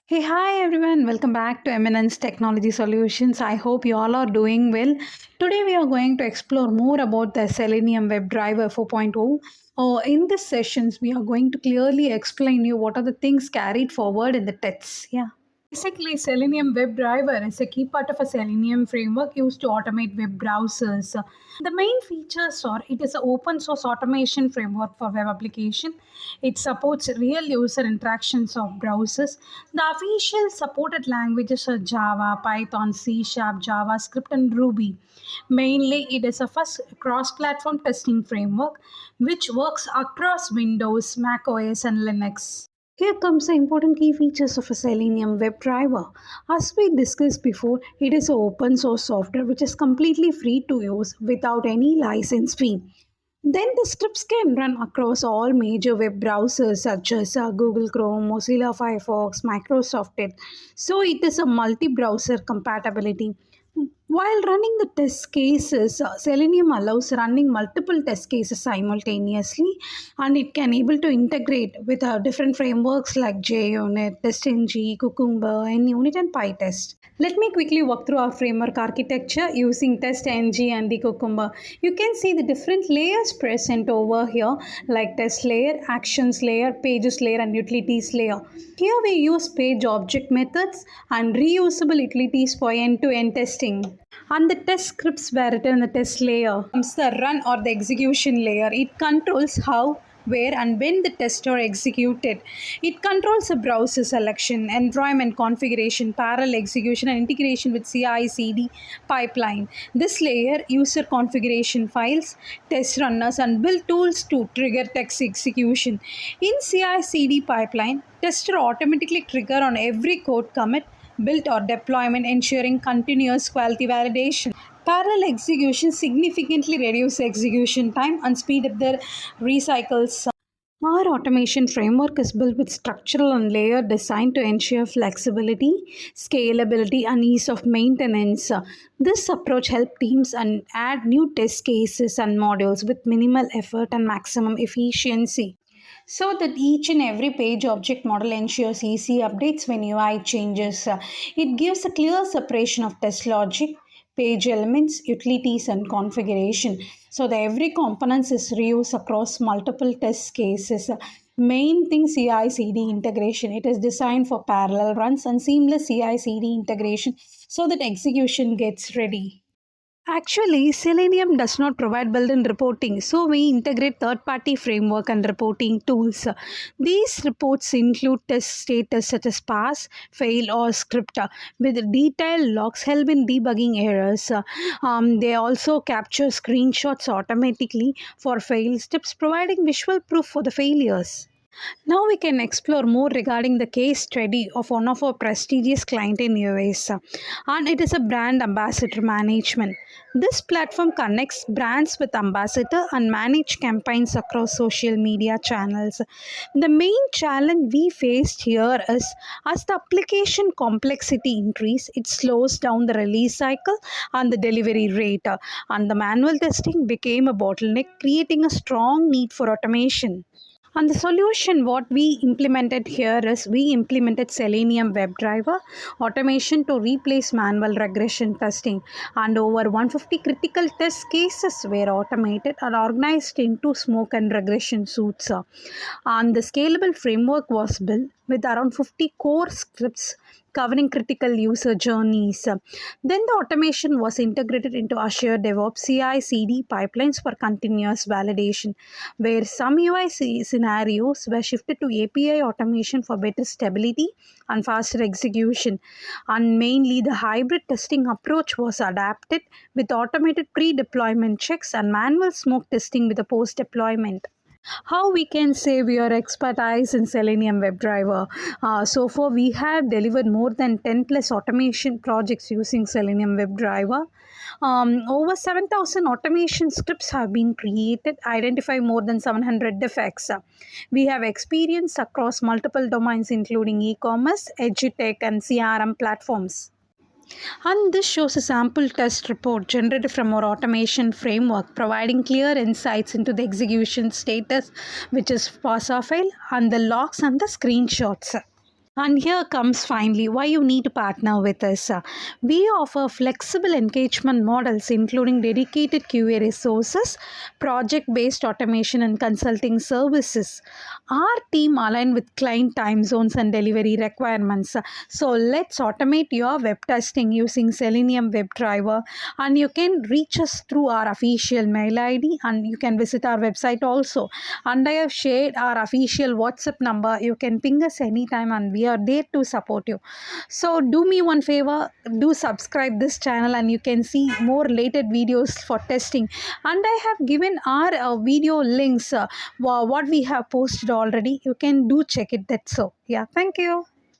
Hey, hi everyone, welcome back to Eminence Technology Solutions. I hope you all are doing well. Today, we are going to explore more about the Selenium WebDriver 4.0. In this sessions, we are going to clearly explain you what are the things carried forward in the tests. Yeah. Basically, Selenium WebDriver is a key part of a Selenium framework used to automate web browsers. The main features are it is an open source automation framework for web application. It supports real user interactions of browsers. The official supported languages are Java, Python, C Sharp, JavaScript, and Ruby. Mainly, it is a first cross-platform testing framework which works across Windows, Mac OS, and Linux. Here comes the important key features of a Selenium WebDriver. As we discussed before, it is an open source software which is completely free to use without any license fee. Then the scripts can run across all major web browsers such as Google Chrome, Mozilla Firefox, Microsoft Edge. So it is a multi-browser compatibility. While running the test cases, Selenium allows running multiple test cases simultaneously, and it can able to integrate with different frameworks like JUnit, TestNG, Cucumber, NUnit, and PyTest. Let me quickly walk through our framework architecture using TestNG and the Cucumber. You can see the different layers present over here like test layer, actions layer, pages layer, and utilities layer. Here we use page object methods and reusable utilities for end-to-end testing. And the test scripts were written in the test layer. Comes the run or the execution layer. It controls how, where, and when the tests are executed. It controls the browser selection, environment configuration, parallel execution, and integration with CI/CD pipeline. This layer user configuration files, test runners, and build tools to trigger text execution. In CI/CD pipeline, tester automatically trigger on every code commit built or deployment, ensuring continuous quality validation. Parallel execution significantly reduce execution time and speed up the recycles. Our automation framework is built with structural and layer design to ensure flexibility, scalability, and ease of maintenance. This approach helps teams and add new test cases and modules with minimal effort and maximum efficiency. So that each and every page object model ensures easy updates when UI changes. It gives a clear separation of test logic, page elements, utilities, and configuration. So that every component is reused across multiple test cases. Main thing CI/CD integration. It is designed for parallel runs and seamless CI/CD integration so that execution gets ready. Actually, Selenium does not provide built-in reporting, so we integrate third-party framework and reporting tools. These reports include test status such as pass, fail, or script with detailed logs help in debugging errors. They also capture screenshots automatically for fail steps, providing visual proof for the failures. Now we can explore more regarding the case study of one of our prestigious client in US, and it is a brand ambassador management. This platform connects brands with ambassador and manage campaigns across social media channels. The main challenge we faced here is as the application complexity increase, it slows down the release cycle and the delivery rate, and the manual testing became a bottleneck, creating a strong need for automation. And the solution, what we implemented here is we implemented Selenium WebDriver automation to replace manual regression testing. And over 150 critical test cases were automated and organized into smoke and regression suites. And the scalable framework was built with around 50 core scripts covering critical user journeys. Then the automation was integrated into Azure DevOps CI/CD pipelines for continuous validation, where some UI scenarios were shifted to API automation for better stability and faster execution. And mainly the hybrid testing approach was adapted with automated pre-deployment checks and manual smoke testing with the post-deployment. How we can say we are expertise in Selenium WebDriver? So far we have delivered more than 10 plus automation projects using Selenium WebDriver. Over 7,000 automation scripts have been created, identify more than 700 defects. We have experience across multiple domains including e-commerce, edutech, and CRM platforms. And this shows a sample test report generated from our automation framework, providing clear insights into the execution status, which is pass or fail, and the logs and the screenshots. And here comes finally why you need to partner with us. We offer flexible engagement models, including dedicated QA resources, project based automation, and consulting services. Our team align with client time zones and delivery requirements. So let's automate your web testing using Selenium WebDriver. And you can reach us through our official mail ID, and you can visit our website also. And I have shared our official WhatsApp number. You can ping us anytime and we are there to support you. So do me one favor, do subscribe this channel and you can see more related videos for testing. And I have given our video links, what we have posted already. You can do check it. That's so. Yeah, thank you.